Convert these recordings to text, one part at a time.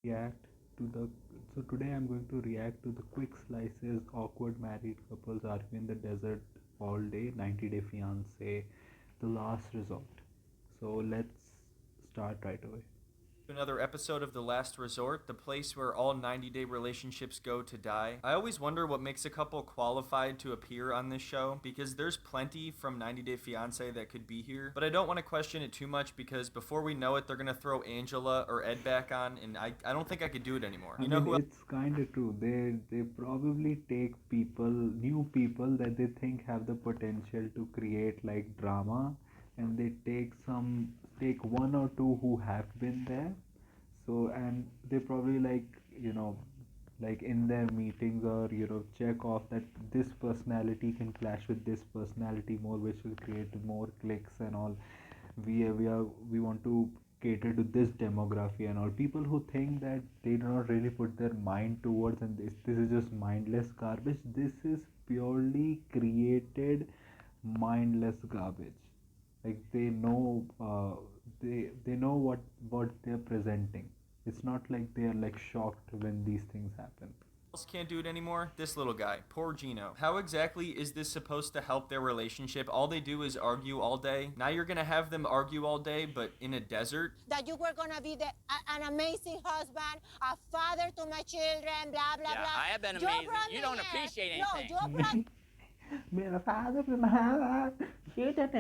react to the so today I'm going to react to the quick slices awkward married couples argue in the desert all day 90-day fiance the last resort. So let's start right away. Another episode of The Last Resort, the place where all 90-day relationships go to die. I always wonder what makes a couple qualified to appear on this show, because there's plenty from 90 Day Fiance that could be here, but I don't want to question it too much because before we know it, they're going to throw Angela or Ed back on, and I don't think I could do it anymore. I You know mean, who else? it's kind of true. They probably take people, new people that they think have the potential to create like drama, and they take one or two who have been there. So and they probably like in their meetings or check off that this personality can clash with this personality more, which will create more clicks and all. We want to cater to this demography and all. People who think that they do not really put their mind towards, and this is just mindless garbage. This is purely created mindless garbage. Like they know, they know what they're presenting. It's not like they are like shocked when these things happen. Can't do it anymore? This little guy. Poor Gino. How exactly is this supposed to help their relationship? All they do is argue all day. Now you're gonna have them argue all day, but in a desert? That you were gonna be an amazing husband, a father to my children, blah blah Yeah, blah. I have been You amazing. brought You me don't here. appreciate No, anything. you brought मेरा father तुम्हारा shit at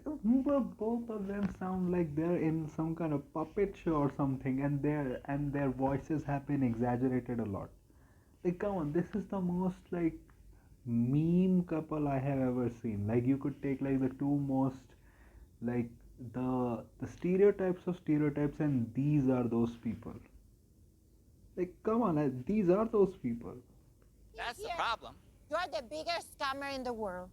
both of them sound like they're in some kind of puppet show or something, and their voices have been exaggerated a lot. Like, come on, this is the most like meme couple I have ever seen. Like, you could take like the two most like the stereotypes of stereotypes, and these are those people. Like, come on, these are those people. That's the here. problem. You're the biggest scammer in the world.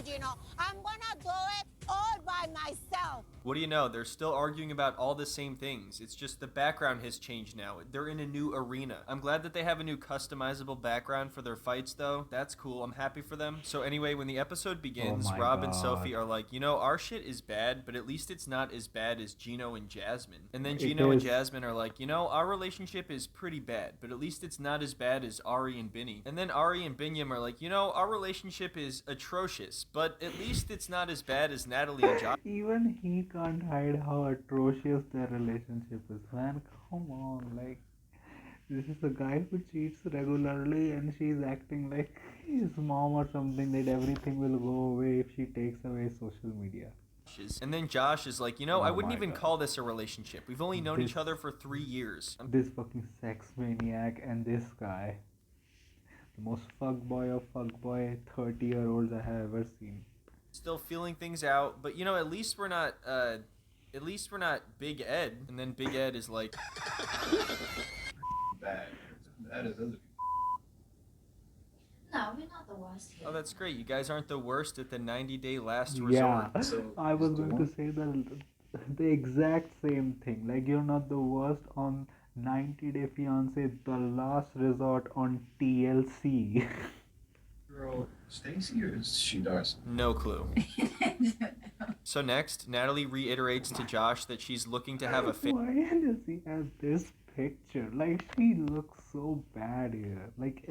You know, I'm gonna do it all by myself. What do you know? They're still arguing about all the same things. It's just the background has changed now. They're in a new arena. I'm glad that they have a new customizable background for their fights, though. That's cool. I'm happy for them. So, anyway, when the episode begins, My Rob and God. Sophie are like, our shit is bad, but at least it's not as bad as Gino and Jasmine. And then It Gino and is. Jasmine are like, our relationship is pretty bad, but at least it's not as bad as Ari and Binny. And then Ari and Binyam are like, our relationship is atrocious, but at least it's not as bad as Natalie and Josh. Even he can't hide how atrocious their relationship is. Man, come on. Like, this is a guy who cheats regularly, and she's acting like his mom or something, that everything will go away if she takes away social media. And then Josh is like, I Oh wouldn't my even God. call this a relationship. We've only known each This- other for 3 years. This fucking sex maniac and this guy. The most fuckboy of fuckboy 30-year-olds I have ever seen. Still feeling things out, but at least we're not Big Ed. And then Big Ed is like, bad. Bad as other people. No, we're not the worst here. oh, that's great. You guys aren't the worst at the 90-day last Yeah, resort. So, I was is the going to one- say the exact same thing. Like, you're not the worst on 90 Day Fiance, the last resort on TLC. girl Stacy or is she Darcy? No clue. So next, Natalie reiterates to Josh that she's looking to have a Why does he have this picture? Like, she looks so bad here. Like,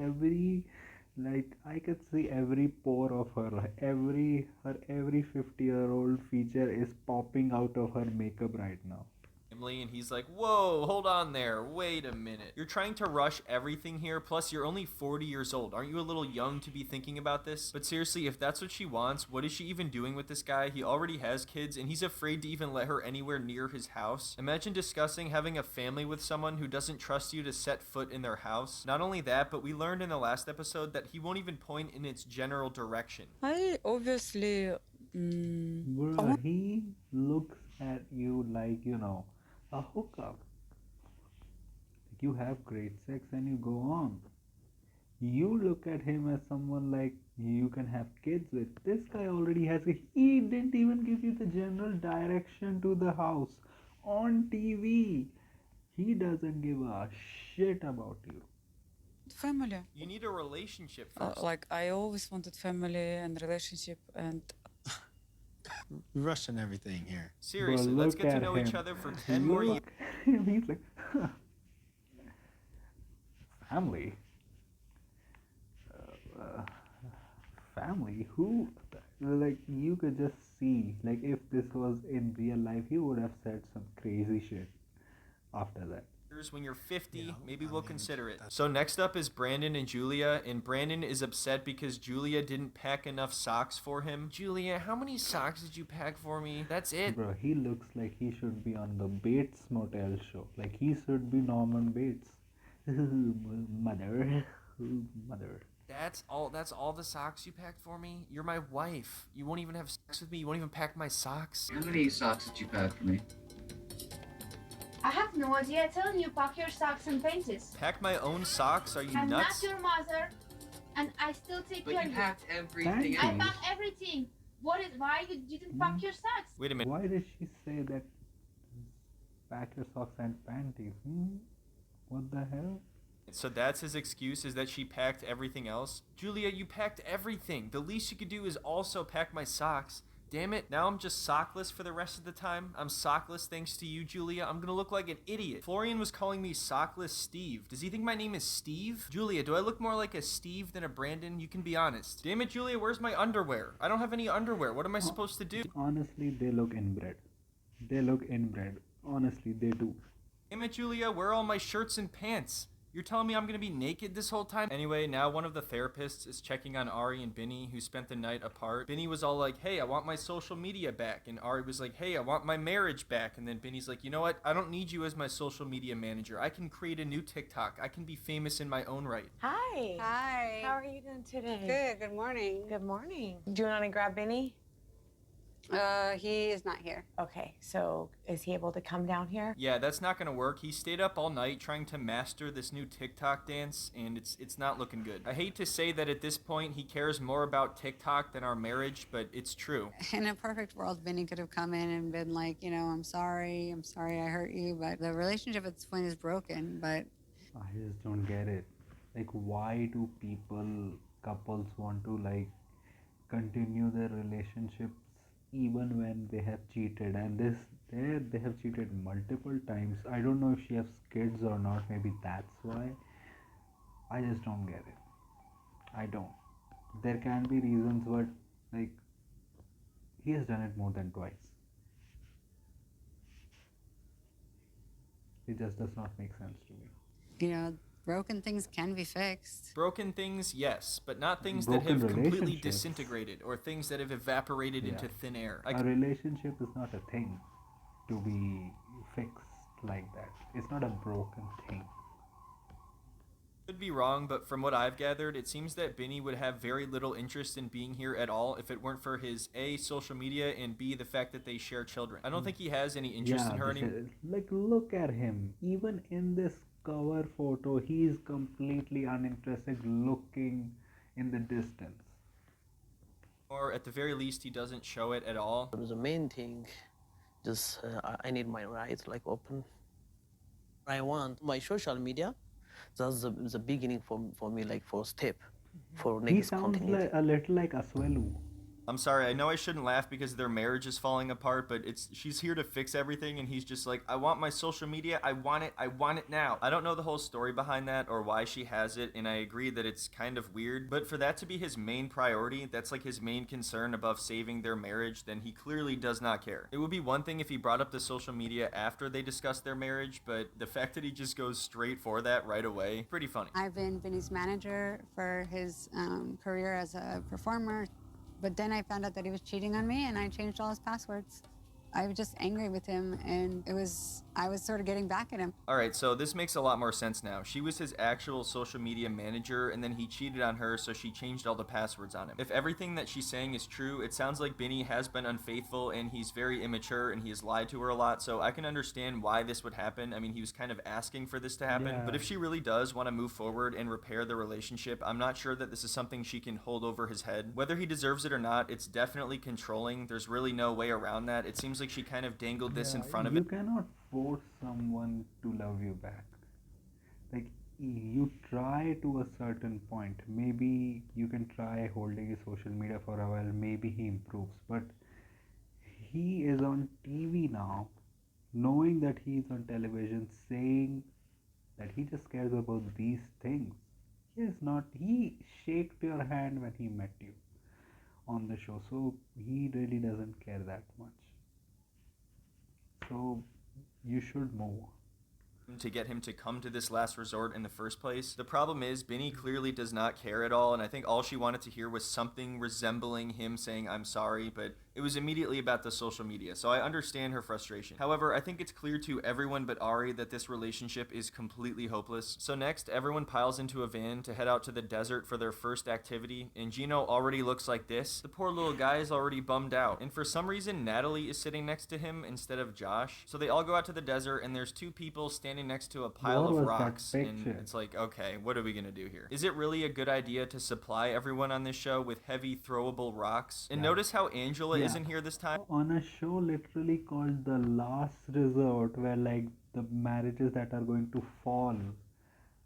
I could see every pore of her. Every 50-year-old feature is popping out of her makeup right now. family, and he's like, whoa, hold on there, wait a minute. You're trying to rush everything here, plus you're only 40 years old. Aren't you a little young to be thinking about this? But seriously, if that's what she wants, what is she even doing with this guy? He already has kids, and he's afraid to even let her anywhere near his house. Imagine discussing having a family with someone who doesn't trust you to set foot in their house. Not only that, but we learned in the last episode that he won't even point in its general direction. I obviously. Bruh, he looks at you like, a hookup. Like, you have great sex and you go on. You look at him as someone like you can have kids with. This guy already has he didn't even give you the general direction to the house on TV. He doesn't give a shit about you. Family. You need a relationship first. Like, I always wanted family and relationship, and We're rushing everything here. Seriously, But let's look get to at know each him. other for 10 more years. Look at him, he's like, could just see, like, if this was in real life, he would have said some crazy shit after that. When you're 50, Yeah, maybe I we'll mean, consider it. that's- So next up is Brandon and Julia, and Brandon is upset because Julia didn't pack enough socks for him. Julia, how many socks did you pack for me? That's it. Bro, he looks like he should be on the Bates Motel show. Like, he should be Norman Bates. Mother. Mother. That's all the socks you packed for me? You're my wife. You won't even have sex with me. You won't even pack my socks. How many socks did you pack for me? I have no idea. Telling you pack your socks and panties. Pack my own socks? Are you I'm nuts? not your mother, and I still take But care you of you. packed everything I I else. pack everything. Why you didn't pack your socks? Wait a minute. Why did she say that? Pack your socks and panties. What the hell? So that's his excuse, is that she packed everything else? Julia, you packed everything. The least you could do is also pack my socks. Damn it, now I'm just sockless for the rest of the time. I'm sockless thanks to you, Julia. I'm gonna look like an idiot. Florian was calling me Sockless Steve. Does he think my name is Steve? Julia, do I look more like a Steve than a Brandon? You can be honest. Damn it, Julia, where's my underwear? I don't have any underwear. What am I supposed to do? Honestly, they look inbred. They look inbred. Honestly, they do. Damn it, Julia, where are all my shirts and pants? You're telling me I'm gonna be naked this whole time? Anyway, now one of the therapists is checking on Ari and Binny, who spent the night apart. Binny was all like, hey, I want my social media back. And Ari was like, hey, I want my marriage back. And then Binny's like, you know what? I don't need you as my social media manager. I can create a new TikTok. I can be famous in my own right. Hi. Hi. How are you doing today? Good. Good morning. Good morning. Do you want to grab Benny? He is not here. Okay, so is he able to come down here? Yeah, that's not gonna work. He stayed up all night trying to master this new TikTok dance, and it's not looking good. I hate to say that at this point he cares more about TikTok than our marriage, but it's true. In a perfect world, Benny could have come in and been like, I'm sorry I hurt you, but the relationship at this point is broken. But I just don't get it. Like, why do couples want to, like, continue their relationships even when they have cheated? And they have cheated multiple times. I don't know if she has kids or not. Maybe that's why. I just don't get it. I don't. There can be reasons, but, like, he has done it more than twice. It just does not make sense to me. broken things can be fixed. Broken things, yes, but not things that Broken have completely relationships. disintegrated or things that have evaporated Yeah. into thin air. A relationship is not a thing to be fixed like that. It's not a broken thing. Could be wrong, but from what I've gathered, it seems that Binny would have very little interest in being here at all if it weren't for his A, social media, and B, the fact that they share children. I don't think he has any interest in her anymore. Like, look at him. Even in this cover photo, he's completely uninterested, looking in the distance. Or at the very least, he doesn't show it at all. The main thing, just I need my rights like open. I want my social media. That's the beginning for me, like for step, for He next sounds continuity. a little like Aswelu. I'm sorry, I know I shouldn't laugh because their marriage is falling apart, but she's here to fix everything, and he's just like, I want my social media, I want it now. I don't know the whole story behind that or why she has it, and I agree that it's kind of weird, but for that to be his main priority, that's like his main concern above saving their marriage, then he clearly does not care. It would be one thing if he brought up the social media after they discussed their marriage, but the fact that he just goes straight for that right away, pretty funny. I've been Benny's manager for his career as a performer. But then I found out that he was cheating on me, and I changed all his passwords. I was just angry with him, and I was sort of getting back at him. All right, so this makes a lot more sense now. She was his actual social media manager, and then he cheated on her, so she changed all the passwords on him. If everything that she's saying is true, it sounds like Binny has been unfaithful, and he's very immature, and he has lied to her a lot, so I can understand why this would happen. I mean, he was kind of asking for this to happen, Yeah. but if she really does want to move forward and repair the relationship, I'm not sure that this is something she can hold over his head. Whether he deserves it or not, it's definitely controlling. There's really no way around that. It seems like she kind of dangled this in front of You him. cannot force someone to love you back. Like, you try to a certain point. Maybe you can try holding his social media for a while. Maybe he improves. But he is on TV now, knowing that he's on television, saying that he just cares about these things. He shaked your hand when he met you. on the show, so he really doesn't care that much. So you should move. To get him to come to this last resort in the first place. The problem is, Benny clearly does not care at all, and I think all she wanted to hear was something resembling him saying, "I'm sorry," but it was immediately about the social media, so I understand her frustration. However, I think it's clear to everyone but Ari that this relationship is completely hopeless. So next, everyone piles into a van to head out to the desert for their first activity, and Gino already looks like this. The poor little guy is already bummed out, and for some reason, Natalie is sitting next to him instead of Josh. So they all go out to the desert, and there's two people standing next to a pile What of was that rocks, and picture? it's like, okay, what are we gonna do here? Is it really a good idea to supply everyone on this show with heavy throwable rocks? And notice how Angela isn't here this time. On a show literally called The Last Resort, where like the marriages that are going to fall,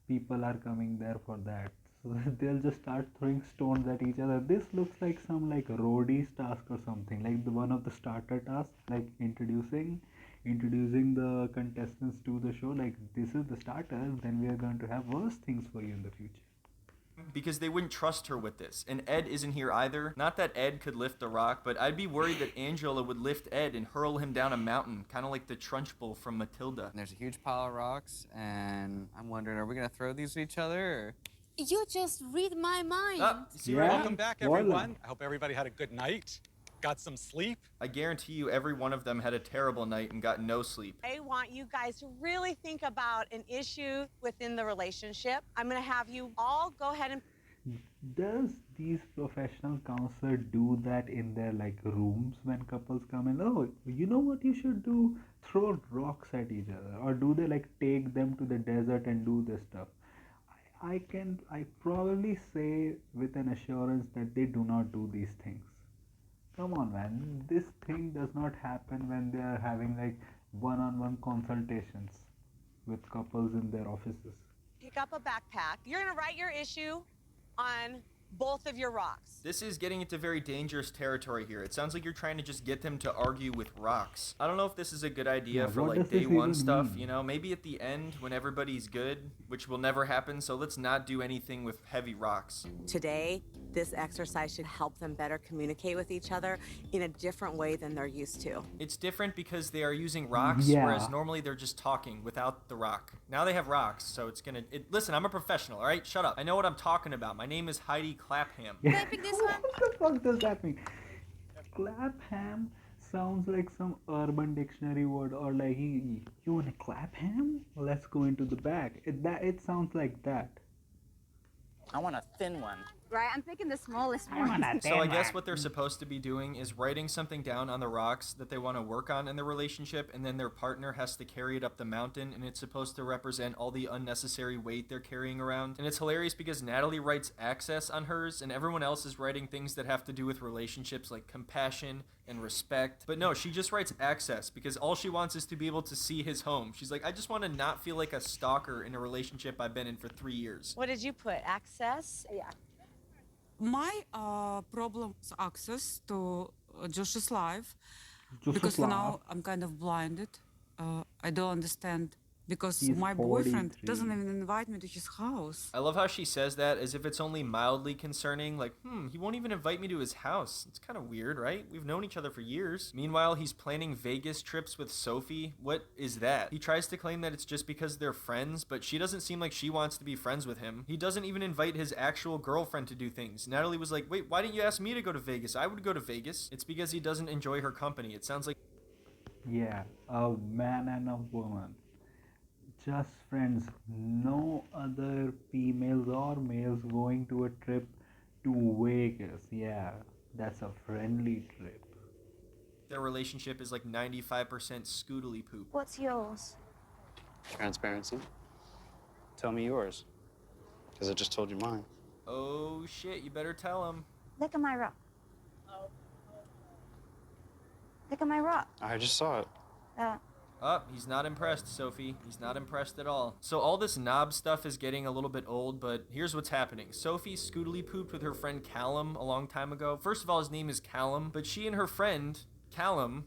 people are coming there for that. So they'll just start throwing stones at each other. This looks like some like roadies task or something, like the one of the starter tasks, like introducing the contestants to the show. Like, this is the starter, then we are going to have worse things for you in the future. Because they wouldn't trust her with this. And Ed isn't here either. Not that Ed could lift a rock, but I'd be worried that Angela would lift Ed and hurl him down a mountain, kind of like the Trunchbull from Matilda. There's a huge pile of rocks, and I'm wondering, are we gonna throw these at each other, or? You just read my mind. Welcome back, everyone. I hope everybody had a good night. Got some sleep? I guarantee you every one of them had a terrible night and got no sleep. I want you guys to really think about an issue within the relationship. I'm going to have you all go ahead and... Does these professional counselors do that in their like rooms when couples come in? Oh, you know what you should do? Throw rocks at each other. Or do they like take them to the desert and do this stuff? I probably say with an assurance that they do not do these things. Come on, man. This thing does not happen when they are having like one-on-one consultations with couples in their offices. Pick up a backpack. You're going to write your issue on both of your rocks. This is getting into very dangerous territory here. It sounds like you're trying to just get them to argue with rocks. I don't know if this is a good idea for like day one stuff, you know, maybe at the end when everybody's good, which will never happen, so let's not do anything with heavy rocks. Today, this exercise should help them better communicate with each other in a different way than they're used to. It's different because they are using rocks, whereas normally they're just talking without the rock. Now they have rocks, so it's gonna... listen, I'm a professional, all right? Shut up. I know what I'm talking about. My name is Heidi Clapham. Can I pick this one? What the fuck does that mean? Clapham sounds like some urban dictionary word, or like, you wanna clap ham? Let's go into the back. It sounds like that. I want a thin one. Right, I'm picking the smallest one. So I guess what they're supposed to be doing is writing something down on the rocks that they want to work on in the relationship, and then their partner has to carry it up the mountain, and it's supposed to represent all the unnecessary weight they're carrying around. And it's hilarious because Natalie writes access on hers, and everyone else is writing things that have to do with relationships like compassion and respect. But no, she just writes access because all she wants is to be able to see his home. She's like, I just want to not feel like a stalker in a relationship I've been in for 3 years. What did you put? Access? Yeah. My problem is access to Josh's life, Josh's because for life. now I'm kind of blinded. I don't understand because He's my boyfriend 43. doesn't even invite me to his house. I love how she says that as if it's only mildly concerning, like, he won't even invite me to his house. It's kind of weird, right? We've known each other for years. Meanwhile, he's planning Vegas trips with Sophie. What is that? He tries to claim that it's just because they're friends, but she doesn't seem like she wants to be friends with him. He doesn't even invite his actual girlfriend to do things. Natalie was like, wait, why didn't you ask me to go to Vegas? I would go to Vegas. It's because he doesn't enjoy her company. It sounds like... Yeah, a man and a woman. Just friends, no other females or males going to a trip to Vegas. Yeah, that's a friendly trip. Their relationship is like 95% scoodly poop. What's yours? Transparency. Tell me yours, because I just told you mine. Oh shit, you better tell him. Look at my rock. Look at my rock. I just saw it. Oh, he's not impressed, Sophie. He's not impressed at all. So all this knob stuff is getting a little bit old, but here's what's happening. Sophie scootily pooped with her friend Callum a long time ago. First of all, his name is Callum, but she and her friend, Callum,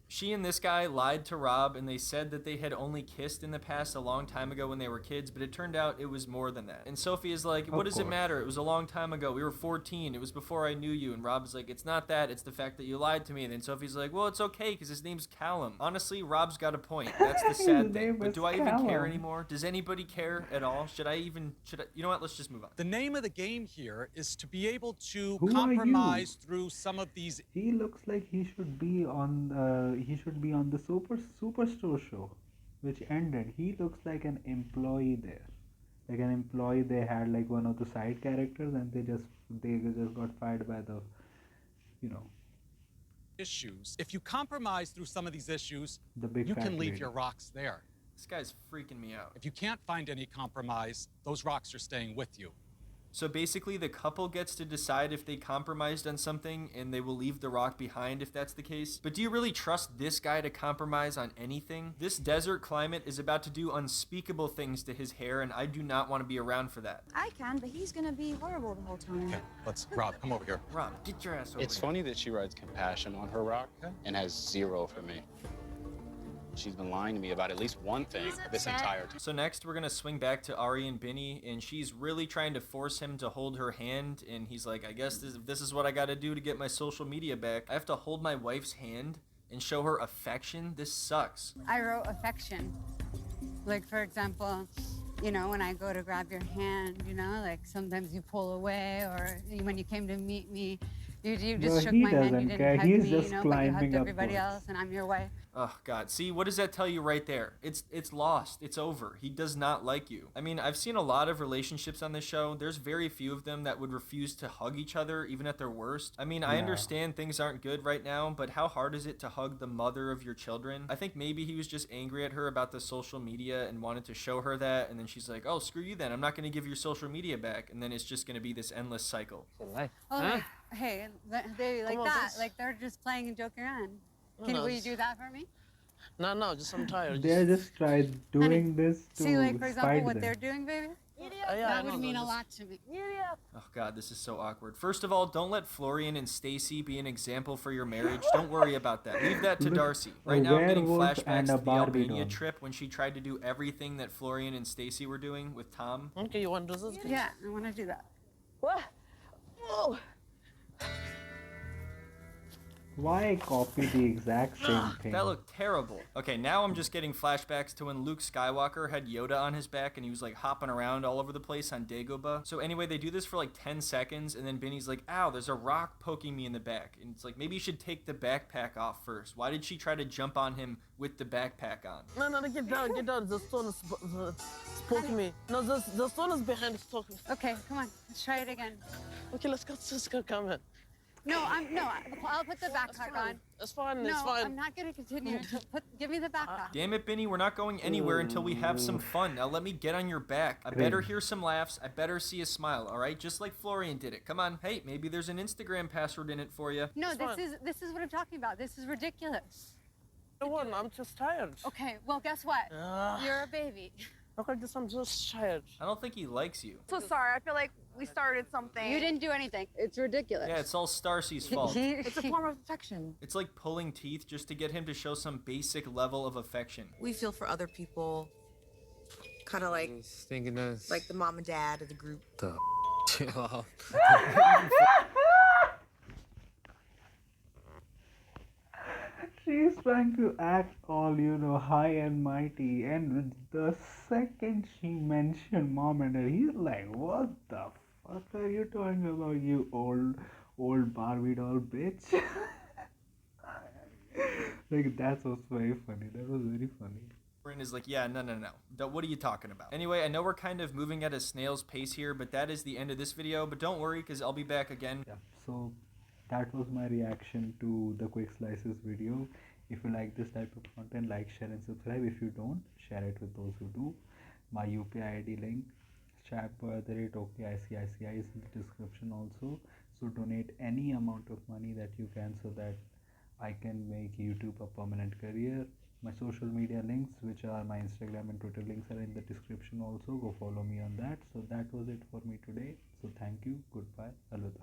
She and this guy lied to Rob, and they said that they had only kissed in the past a long time ago when they were kids, but it turned out it was more than that. And Sophie is like, what does it matter? It was a long time ago. We were 14. It was before I knew you. And Rob is like, it's not that. It's the fact that you lied to me. And then Sophie's like, well, it's okay because his name's Callum. Honestly, Rob's got a point. That's the sad thing. But do I even care anymore? Does anybody care at all? You know what? Let's just move on. The name of the game here is to be able to Who are compromise through some of these. He looks like he should be on the Superstore show, which ended. He looks like an employee there, like an employee. They had like one of the side characters, and they just got fired by the, you know, issues. If you compromise through some of these issues, the big you fat can leave lady. your rocks there. This guy's freaking me out. If you can't find any compromise, those rocks are staying with you. So basically, the couple gets to decide if they compromised on something, and they will leave the rock behind if that's the case. But do you really trust this guy to compromise on anything? This desert climate is about to do unspeakable things to his hair, and I do not want to be around for that. I can, but he's gonna be horrible the whole time. Okay, Rob, come over here. Rob, get your ass over It's here. funny that she rides compassion on her rock and has zero for me. She's been lying to me about at least one thing this entire time. So next, we're going to swing back to Ari and Binny, and she's really trying to force him to hold her hand, and he's like, I guess this is what I got to do to get my social media back. I have to hold my wife's hand and show her affection? This sucks. I wrote affection. Like, for example, you know, when I go to grab your hand, you know, like sometimes you pull away, or when you came to meet me, you just shook my hand, you didn't hug me, you know, but you hugged everybody else, and I'm your wife. Oh, God. See, what does that tell you right there? It's lost. It's over. He does not like you. I mean, I've seen a lot of relationships on this show. There's very few of them that would refuse to hug each other, even at their worst. I mean, I understand things aren't good right now, but how hard is it to hug the mother of your children? I think maybe he was just angry at her about the social media and wanted to show her that, and then she's like, oh, screw you then. I'm not going to give your social media back. And then it's just going to be this endless cycle. Oh, hey, they like that. Like, they're just playing and joking around. Will you do that for me? No, just I'm tired. They're just doing this to see, like, for example, spite what them. they're doing, baby? That would mean a lot to me. Oh, God, this is so awkward. First of all, don't let Florian and Stacy be an example for your marriage. Don't worry about that. Leave that to Darcy. Right now, I'm getting werewolf flashbacks and a to the Barbie Albania doll. trip when she tried to do everything that Florian and Stacy were doing with Tom. Okay, you want to do this? Yeah, I want to do that. What? Oh. Why copy the exact same thing? That looked terrible. Okay, now I'm just getting flashbacks to when Luke Skywalker had Yoda on his back and he was like hopping around all over the place on Dagobah. So anyway, they do this for like 10 seconds and then Benny's like, ow, there's a rock poking me in the back. And it's like, maybe you should take the backpack off first. Why did she try to jump on him with the backpack on? No, get down. The stone is poking me. No, the stone is behind the stone. Okay, come on, let's try it again. Okay, let's go, come in. I'll put the backpack on. It's fine, No, it's fine. I'm not gonna continue. Give me the backpack. Damn it, Benny, we're not going anywhere until we have some fun. Now let me get on your back. I better hear some laughs. I better see a smile, all right? Just like Florian did it. Come on. Hey, maybe there's an Instagram password in it for you. No, this is what I'm talking about. This is ridiculous. I'm just tired. Okay, well, guess what? You're a baby. Okay, I'm just tired. I don't think he likes you. So sorry, I feel like we started something. You didn't do anything. It's ridiculous. Yeah, it's all Starcy's fault. It's a form of affection. It's like pulling teeth just to get him to show some basic level of affection. We feel for other people, kind of like the mom and dad of the group. She's trying to act all, you know, high and mighty, and the second she mentioned mom and dad, he's like, what the fuck are you talking about, you old Barbie doll bitch? Like, that was very funny. That was very funny. Bryn is like, yeah, no. What are you talking about? Anyway, I know we're kind of moving at a snail's pace here, but that is the end of this video. But don't worry, because I'll be back again. Yeah, so that was my reaction to the quick slices video. If you like this type of content, like, share and subscribe. If you don't, share it with those who do. My UPI ID link, @OKICICI, is in the description also. So donate any amount of money that you can so that I can make YouTube a permanent career. My social media links, which are my Instagram and Twitter links, are in the description also. Go follow me on that. So that was it for me today. So thank you. Goodbye. Alvida.